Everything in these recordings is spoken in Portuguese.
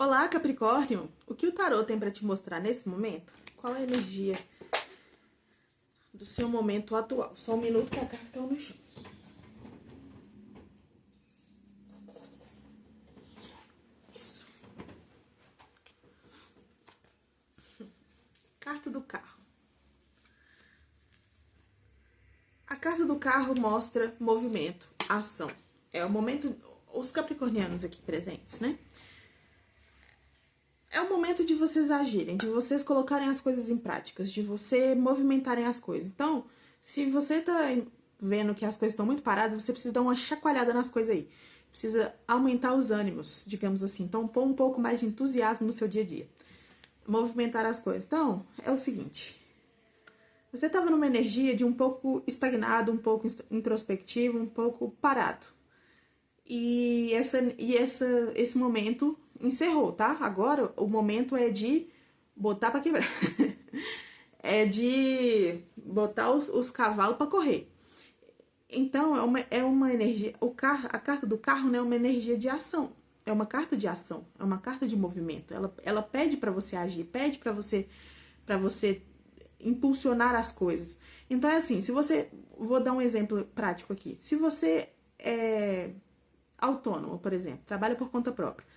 Olá, Capricórnio! O que o tarô tem para te mostrar nesse momento? Qual é a energia do seu momento atual? Só um minuto que a carta caiu no chão. Isso. Carta do carro. A carta do carro mostra movimento, ação. É o momento, os capricornianos aqui presentes, né? É o momento de vocês agirem, de vocês colocarem as coisas em práticas, de você movimentarem as coisas. Então, se você tá vendo que as coisas estão muito paradas, você precisa dar uma chacoalhada nas coisas aí. Precisa aumentar os ânimos, digamos assim. Então, pôr um pouco mais de entusiasmo no seu dia a dia. Movimentar as coisas. Então, é o seguinte. Você estava numa energia de um pouco estagnado, um pouco introspectivo, um pouco parado. E esse momento encerrou, tá? Agora o momento é de botar pra quebrar. É de botar os cavalos pra correr. Então é uma energia. A carta do carro, né, é uma energia de ação. É uma carta de ação, é uma carta de movimento. Ela pede pra você agir, pede pra você impulsionar as coisas. Então é assim, se você. Vou dar um exemplo prático aqui. Se você é autônomo, por exemplo, trabalha por conta própria,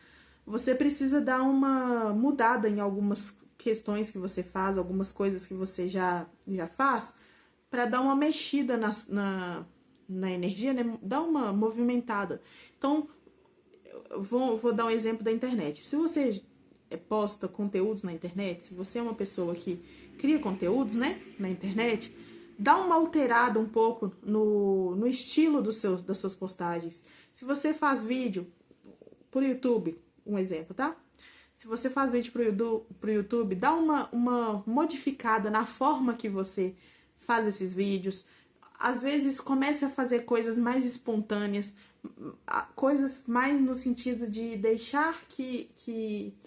você precisa dar uma mudada em algumas questões que você faz, algumas coisas que você já faz, para dar uma mexida na energia, né? Dar uma movimentada. Então, vou dar um exemplo da internet. Se você posta conteúdos na internet, se você é uma pessoa que cria conteúdos, né, na internet, dá uma alterada um pouco no estilo das suas postagens. Se você faz vídeo por YouTube, um exemplo, tá? Se você faz vídeo pro YouTube, dá uma modificada na forma que você faz esses vídeos. Às vezes comece a fazer coisas mais espontâneas, coisas mais no sentido de deixar que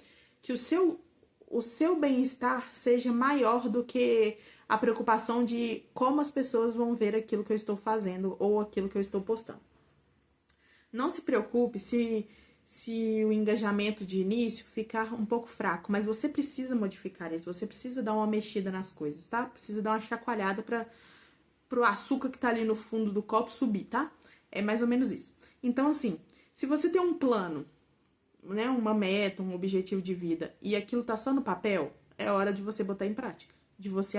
o seu bem-estar seja maior do que a preocupação de como as pessoas vão ver aquilo que eu estou fazendo ou aquilo que eu estou postando. Não se preocupe se o engajamento de início ficar um pouco fraco, mas você precisa modificar isso, você precisa dar uma mexida nas coisas, tá? Precisa dar uma chacoalhada pro açúcar que tá ali no fundo do copo subir, tá? É mais ou menos isso. Então, assim, se você tem um plano, né, uma meta, um objetivo de vida, e aquilo tá só no papel, é hora de você botar em prática, de você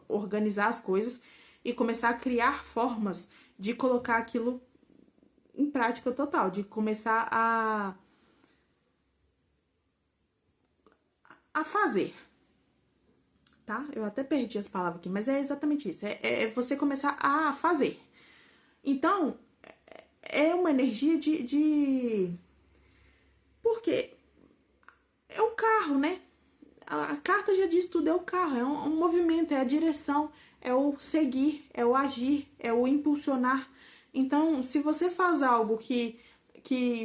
organizar as coisas e começar a criar formas de colocar aquilo em prática total, de começar a fazer, tá? Eu até perdi as palavras aqui, mas é exatamente isso, é você começar a fazer. Então, é uma energia porque é o carro, né? A carta já diz tudo, é o carro, é um movimento, é a direção, é o seguir, é o agir, é o impulsionar. Então, se você faz algo que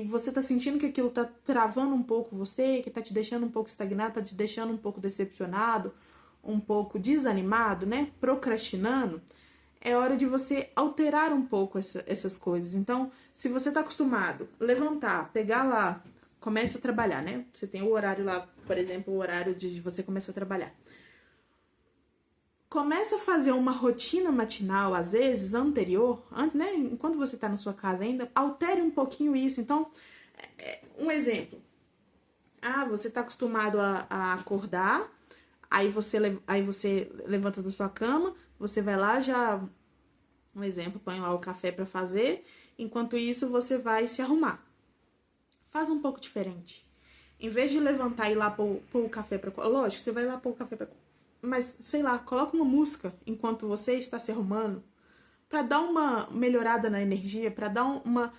você tá sentindo que aquilo tá travando um pouco você, que tá te deixando um pouco estagnado, tá te deixando um pouco decepcionado, um pouco desanimado, né? Procrastinando, é hora de você alterar um pouco essas coisas. Então, se você tá acostumado a levantar, pegar lá, começa a trabalhar, né? Você tem o horário lá, por exemplo, o horário de você começar a trabalhar. Começa a fazer uma rotina matinal, às vezes, anterior, antes, né? Enquanto você tá na sua casa ainda, altere um pouquinho isso. Então, um exemplo. Você tá acostumado a acordar, aí você levanta da sua cama, você vai lá, já, um exemplo, põe lá o café para fazer, enquanto isso você vai se arrumar. Faz um pouco diferente. Em vez de levantar e ir lá pôr o café pra... Lógico, você vai lá pôr o café pra... Mas, sei lá, coloca uma música enquanto você está se arrumando pra dar uma melhorada na energia, pra dar uma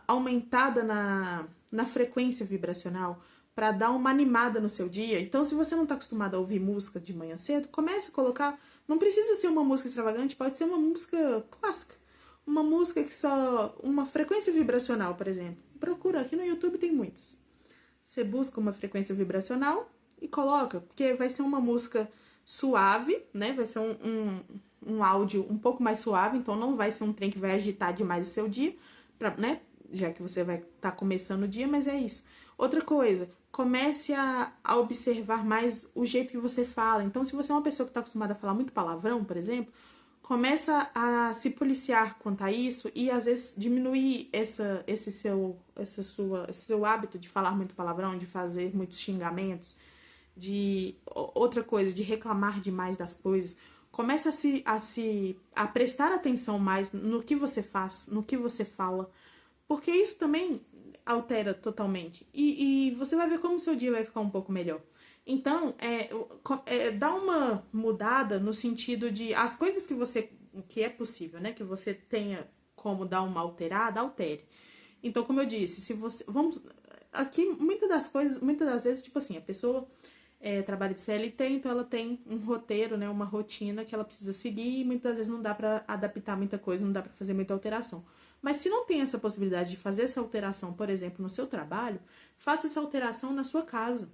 aumentada na frequência vibracional, pra dar uma animada no seu dia. Então, se você não tá acostumado a ouvir música de manhã cedo, comece a colocar... Não precisa ser uma música extravagante, pode ser uma música clássica. Uma música que só... Uma frequência vibracional, por exemplo. Procura, aqui no YouTube tem muitas. Você busca uma frequência vibracional e coloca, porque vai ser uma música suave, né? Vai ser um áudio um pouco mais suave, então não vai ser um trem que vai agitar demais o seu dia, né? já que você vai estar começando o dia, mas é isso. Outra coisa, comece a observar mais o jeito que você fala. Então, se você é uma pessoa que está acostumada a falar muito palavrão, por exemplo, começa a se policiar quanto a isso e às vezes diminuir esse seu hábito de falar muito palavrão, de fazer muitos xingamentos, de outra coisa, de reclamar demais das coisas. Começa a prestar atenção mais no que você faz, no que você fala, porque isso também altera totalmente. E você vai ver como o seu dia vai ficar um pouco melhor. Então, dá uma mudada no sentido de as coisas que é possível, né? Que você tenha como dar uma alterada, altere. Então, como eu disse, se você. Vamos. Aqui, muitas das vezes, tipo assim, a pessoa trabalha de CLT, então ela tem um roteiro, né? Uma rotina que ela precisa seguir e muitas vezes não dá pra adaptar muita coisa, não dá pra fazer muita alteração. Mas se não tem essa possibilidade de fazer essa alteração, por exemplo, no seu trabalho, faça essa alteração na sua casa,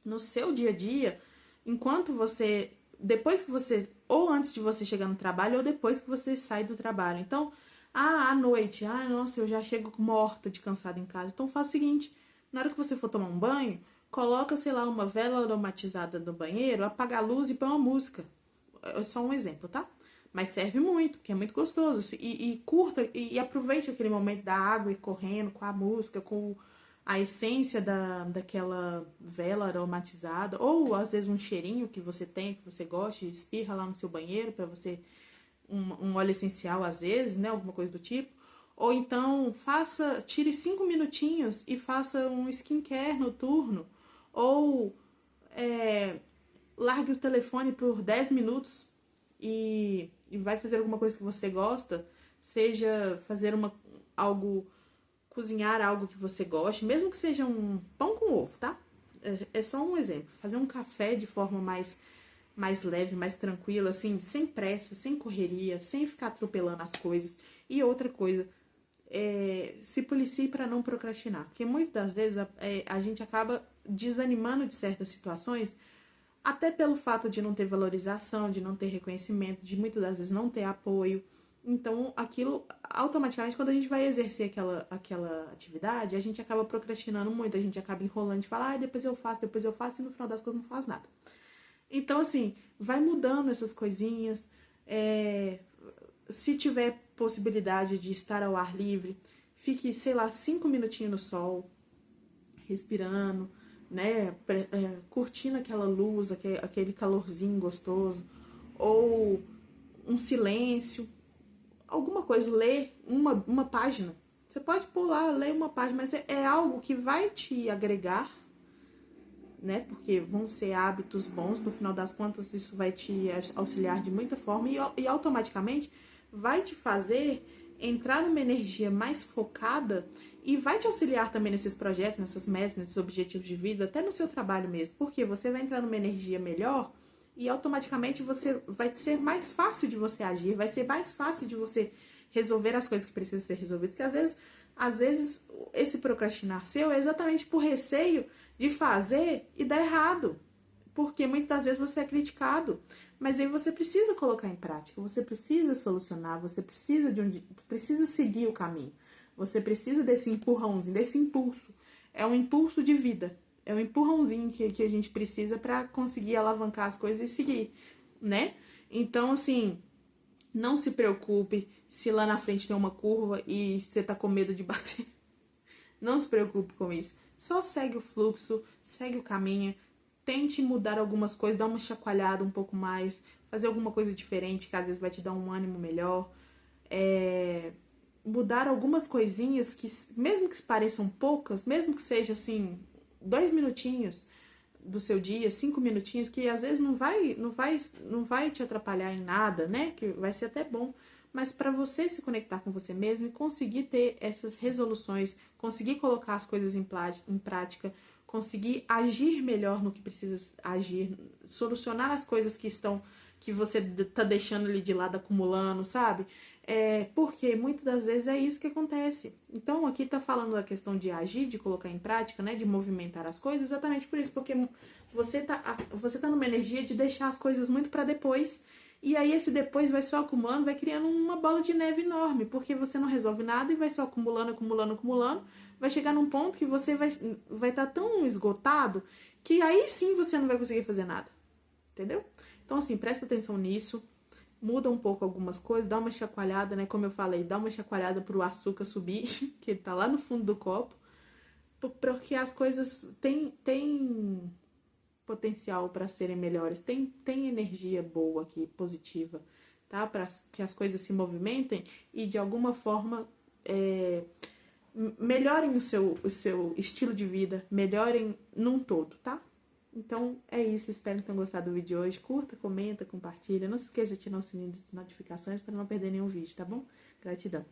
no seu dia a dia, enquanto você, depois que você, ou antes de você chegar no trabalho, ou depois que você sai do trabalho. Então, à noite, nossa, eu já chego morta de cansada em casa. Então, faça o seguinte, na hora que você for tomar um banho, coloca, sei lá, uma vela aromatizada no banheiro, apaga a luz e põe uma música. É só um exemplo, tá? Mas serve muito, porque é muito gostoso. E curta e aproveite aquele momento da água e correndo com a música, com a essência daquela vela aromatizada, ou às vezes um cheirinho que você tem, que você gosta, espirra lá no seu banheiro para você, um óleo essencial às vezes, né, alguma coisa do tipo. Ou então tire 5 minutinhos e faça um skincare noturno, ou largue o telefone por 10 minutos e vai fazer alguma coisa que você gosta, seja fazer cozinhar algo que você goste, mesmo que seja um pão com ovo, tá? É só um exemplo. Fazer um café de forma mais leve, mais tranquila, assim, sem pressa, sem correria, sem ficar atropelando as coisas. E outra coisa, se policie para não procrastinar, porque muitas das vezes a gente acaba desanimando de certas situações, até pelo fato de não ter valorização, de não ter reconhecimento, de muitas das vezes não ter apoio. Então, aquilo, automaticamente, quando a gente vai exercer aquela atividade, a gente acaba procrastinando muito, a gente acaba enrolando de falar, depois eu faço, e no final das contas não faz nada. Então, assim, vai mudando essas coisinhas. Se tiver possibilidade de estar ao ar livre, fique, sei lá, 5 minutinhos no sol, respirando, né, curtindo aquela luz, aquele calorzinho gostoso, ou um silêncio, alguma coisa, ler uma página. Você pode pular, ler uma página, mas é algo que vai te agregar, né, porque vão ser hábitos bons, no final das contas isso vai te auxiliar de muita forma e automaticamente vai te fazer entrar numa energia mais focada e vai te auxiliar também nesses projetos, nessas metas, nesses objetivos de vida, até no seu trabalho mesmo, porque você vai entrar numa energia melhor e automaticamente vai ser mais fácil de você agir, vai ser mais fácil de você resolver as coisas que precisam ser resolvidas, porque às vezes esse procrastinar seu é exatamente por receio de fazer e dar errado, porque muitas vezes você é criticado, mas aí você precisa colocar em prática, você precisa solucionar, você precisa seguir o caminho. Você precisa desse empurrãozinho, desse impulso. É um impulso de vida. É um empurrãozinho que a gente precisa para conseguir alavancar as coisas e seguir, né? Então, assim, não se preocupe se lá na frente tem uma curva e você tá com medo de bater. Não se preocupe com isso. Só segue o fluxo, segue o caminho. Tente mudar algumas coisas, dar uma chacoalhada um pouco mais, fazer alguma coisa diferente que às vezes vai te dar um ânimo melhor. Mudar algumas coisinhas que, mesmo que pareçam poucas, mesmo que seja assim, 2 minutinhos do seu dia, 5 minutinhos, que às vezes não vai te atrapalhar em nada, né? Que vai ser até bom. Mas para você se conectar com você mesmo e conseguir ter essas resoluções, conseguir colocar as coisas em prática, conseguir agir melhor no que precisa agir, solucionar as coisas que você tá deixando ali de lado, acumulando, sabe? Porque muitas das vezes é isso que acontece. Então, aqui tá falando da questão de agir, de colocar em prática, né? De movimentar as coisas, exatamente por isso, porque você tá numa energia de deixar as coisas muito para depois. E aí esse depois vai só acumulando, vai criando uma bola de neve enorme, porque você não resolve nada e vai só acumulando, acumulando, acumulando. Vai chegar num ponto que você vai estar tão esgotado que aí sim você não vai conseguir fazer nada. Entendeu? Então, assim, presta atenção nisso. Muda um pouco algumas coisas, dá uma chacoalhada, né? Como eu falei, dá uma chacoalhada pro açúcar subir, que ele tá lá no fundo do copo. Porque as coisas têm potencial para serem melhores, tem energia boa aqui, positiva, tá? Para que as coisas se movimentem e de alguma forma melhorem o seu estilo de vida, melhorem num todo, tá? Então é isso, espero que tenham gostado do vídeo de hoje. Curta, comenta, compartilha. Não se esqueça de ativar o sininho de notificações para não perder nenhum vídeo, tá bom? Gratidão.